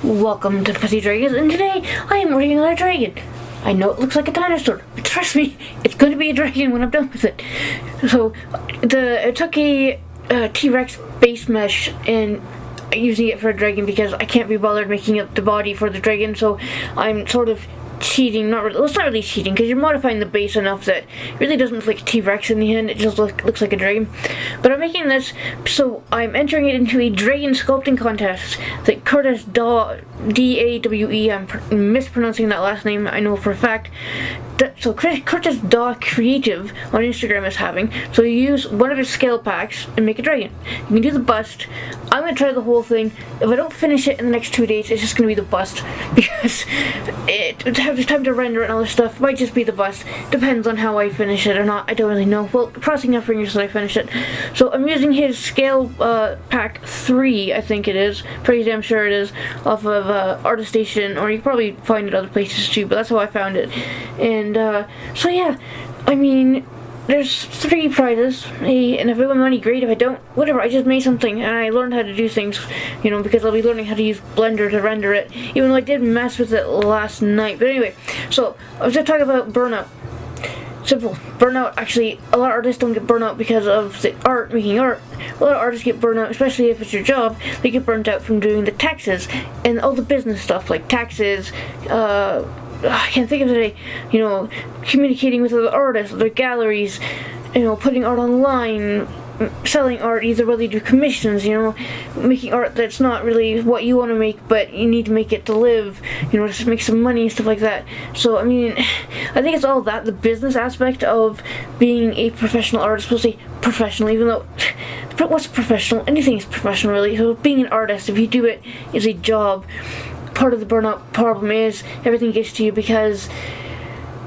Welcome to Fuzzy Dragons, and today I am working on a dragon. I know it looks like a dinosaur, but trust me, it's going to be a dragon when I'm done with it. So, I took a T-Rex base mesh and using it for a dragon because I can't be bothered making up the body for the dragon, so I'm sort of cheating. It's not really cheating because you're modifying the base enough that it really doesn't look like T-Rex in the end. It just looks like a dragon. But I'm making this, so I'm entering it into a dragon sculpting contest that Curtis D-A-W-E, I'm mispronouncing that last name, I know for a fact. So Curtis Daw Creative on Instagram is having. So you use one of his scale packs and make a dragon. You can do the bust. I'm going to try the whole thing. If I don't finish it in the next 2 days, it's just going to be the bust because it has time to render and all this stuff. It might just be the bust. Depends on how I finish it or not. I don't really know. Well, crossing my fingers that I finish it. So I'm using his scale pack 3, I think it is. Pretty damn sure it is, off of ArtStation, or you can probably find it other places too, but that's how I found it. And so yeah, I mean, there's 3 prizes, and if I win money, great. If I don't, whatever. I just made something, and I learned how to do things, because I'll be learning how to use Blender to render it, even though I did mess with it last night. But anyway, so I was going to talk about burnout. Simple. Burnout, actually, a lot of artists don't get burnout because of the making art. A lot of artists get burnout, especially if it's your job. They get burnt out from doing the taxes and all the business stuff, like taxes, I can't think of it today, communicating with other artists, other galleries, putting art online, selling art, either whether you do commissions, making art that's not really what you want to make, but you need to make it to live, just make some money and stuff like that. So, I mean, I think it's all that, the business aspect of being a professional artist, especially professional, even though, what's professional? Anything is professional, really. So, being an artist, if you do it as a job, part of the burnout problem is everything gets to you because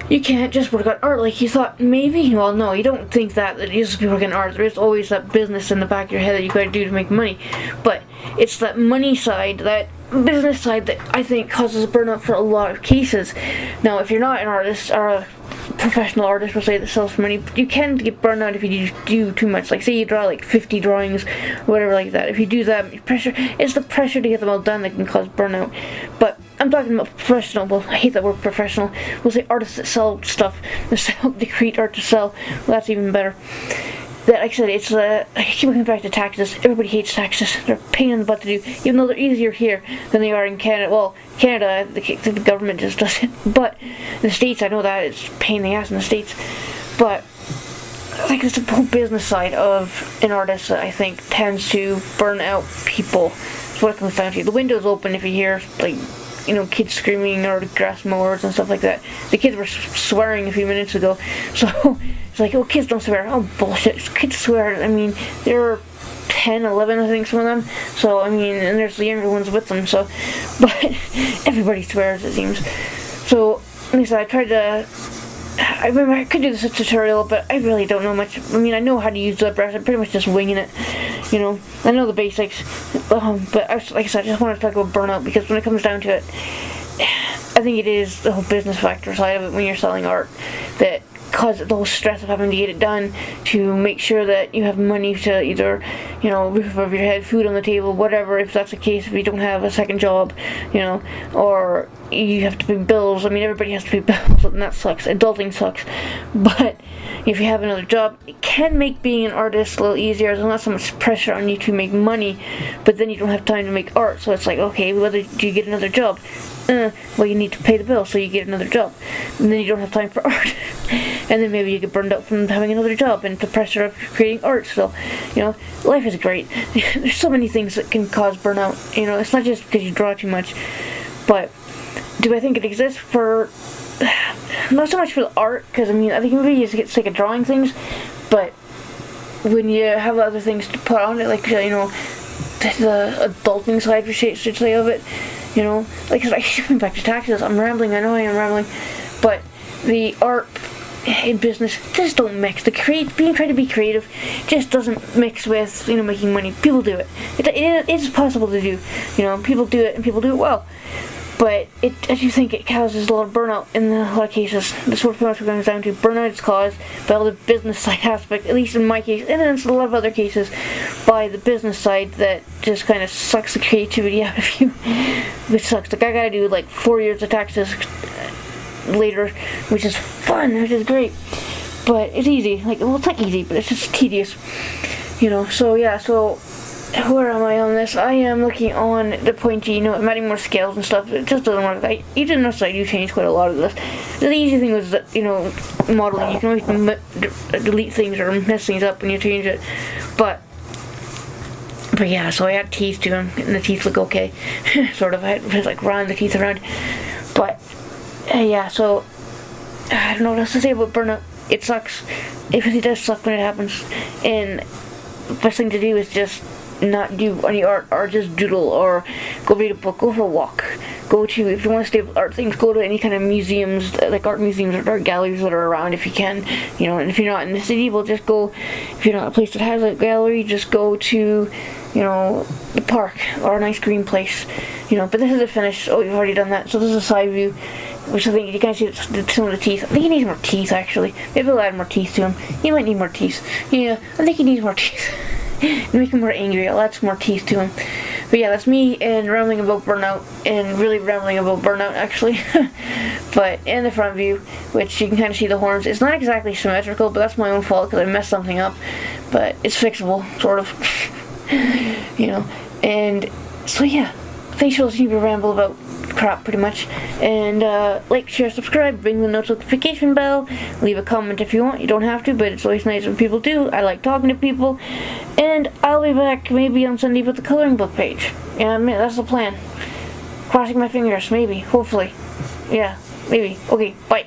you can't just work on art like you thought maybe. Well, no, you don't think that you just be working on art. There's always that business in the back of your head that you gotta do to make money. But it's that money side, that business side, that I think causes burnout for a lot of cases. Now, if you're not an artist or a professional artist, we'll say, that sells for money, you can get burned out if you do too much. Like, say you draw like 50 drawings, whatever like that. If you do that, it's the pressure to get them all done that can cause burnout. But I'm talking about professional. Well, I hate that word professional. We'll say artists that sell stuff, they create art to sell. Well, that's even better. That, like I said, it's I keep coming back to taxes. Everybody hates taxes. They're a pain in the butt to do, even though they're easier here than they are in Canada. Well, Canada, the government just does it. But in the States, I know that it's a pain in the ass in the States. But I think it's the whole business side of an artist that I think tends to burn out people. That's what it comes down to. The window's open if you hear, like, kids screaming or grass mowers and stuff like that. The kids were swearing a few minutes ago. So it's like, oh, kids don't swear. Oh, bullshit. Kids swear. I mean, they're 10, 11, I think, some of them. So, I mean, and there's the younger ones with them. So, but everybody swears, it seems. So, like I said, I tried to, I remember I could do this tutorial, but I really don't know much. I mean, I know how to use the brush. I'm pretty much just winging it. I know the basics. But like I said, I just want to talk about burnout because when it comes down to it, I think it is the whole business factor side of it when you're selling art that causes the whole stress of having to get it done, to make sure that you have money to either, roof over your head, food on the table, whatever, if that's the case, if you don't have a second job, or you have to pay bills. I mean, everybody has to pay bills, and that sucks. Adulting sucks. But if you have another job, it can make being an artist a little easier. There's not so much pressure on you to make money, but then you don't have time to make art. So it's like, okay, whether do you get another job? Well, you need to pay the bill, so you get another job. And then you don't have time for art. And then maybe you get burned out from having another job and the pressure of creating art still. Life is great. There's so many things that can cause burnout. It's not just because you draw too much. But do I think it exists for... Not so much for the art, because, I think maybe you just get sick of drawing things. But when you have other things to put on it, like, the adulting side, should say, of it, like I keep coming back to taxes. I'm rambling, I know I am rambling, but the art and business just don't mix. Trying to be creative just doesn't mix with, making money. People do it. It is possible to do, people do it and people do it well. but I do think it causes a lot of burnout in a lot of cases. That's what pretty much comes down to. Burnout is caused by all the business side aspect, at least in my case, and then in a lot of other cases, by the business side that just kind of sucks the creativity out of you, which sucks. Like, I gotta do like 4 years of taxes later, which is fun, which is great, but it's easy. Like, well, it's not easy, but it's just tedious, you know. So yeah, so where am I on this? I am looking on the pointy, I'm adding more scales and stuff. It just doesn't work. Even notice I do change quite a lot of this. The easy thing was that, modeling, you can always delete things or mess things up when you change it. But yeah, so I add teeth to them, and the teeth look okay. Sort of. I just like run the teeth around. But yeah, so I don't know what else to say about burnout. It sucks. It really does suck when it happens. And the best thing to do is just not do any art, or just doodle, or go read a book, go for a walk, if you want to stay with art things, go to any kind of museums, like art museums or art galleries that are around if you can, and if you're not in the city, well, just go, if you're not a place that has a gallery, just go to, the park, or a nice green place, but this is the finish. Oh, you've already done that, so this is a side view, which I think you can see some of the teeth. I think he needs more teeth, actually. Maybe we'll add more teeth to him. He might need more teeth. Yeah, I think he needs more teeth. Make him more angry. I'll add some more teeth to him. But yeah, that's me and rambling about burnout, and really rambling about burnout, actually. But in the front view, which you can kind of see the horns, it's not exactly symmetrical, but that's my own fault because I messed something up. But it's fixable, sort of. And so yeah, facials seem to ramble about crap pretty much. And like, share, subscribe, ring the notification bell, leave a comment if you want. You don't have to, but it's always nice when people do. I like talking to people. And I'll be back maybe on Sunday with the coloring book page. Yeah, that's the plan. Crossing my fingers, maybe, hopefully. Yeah, maybe. Okay, bye.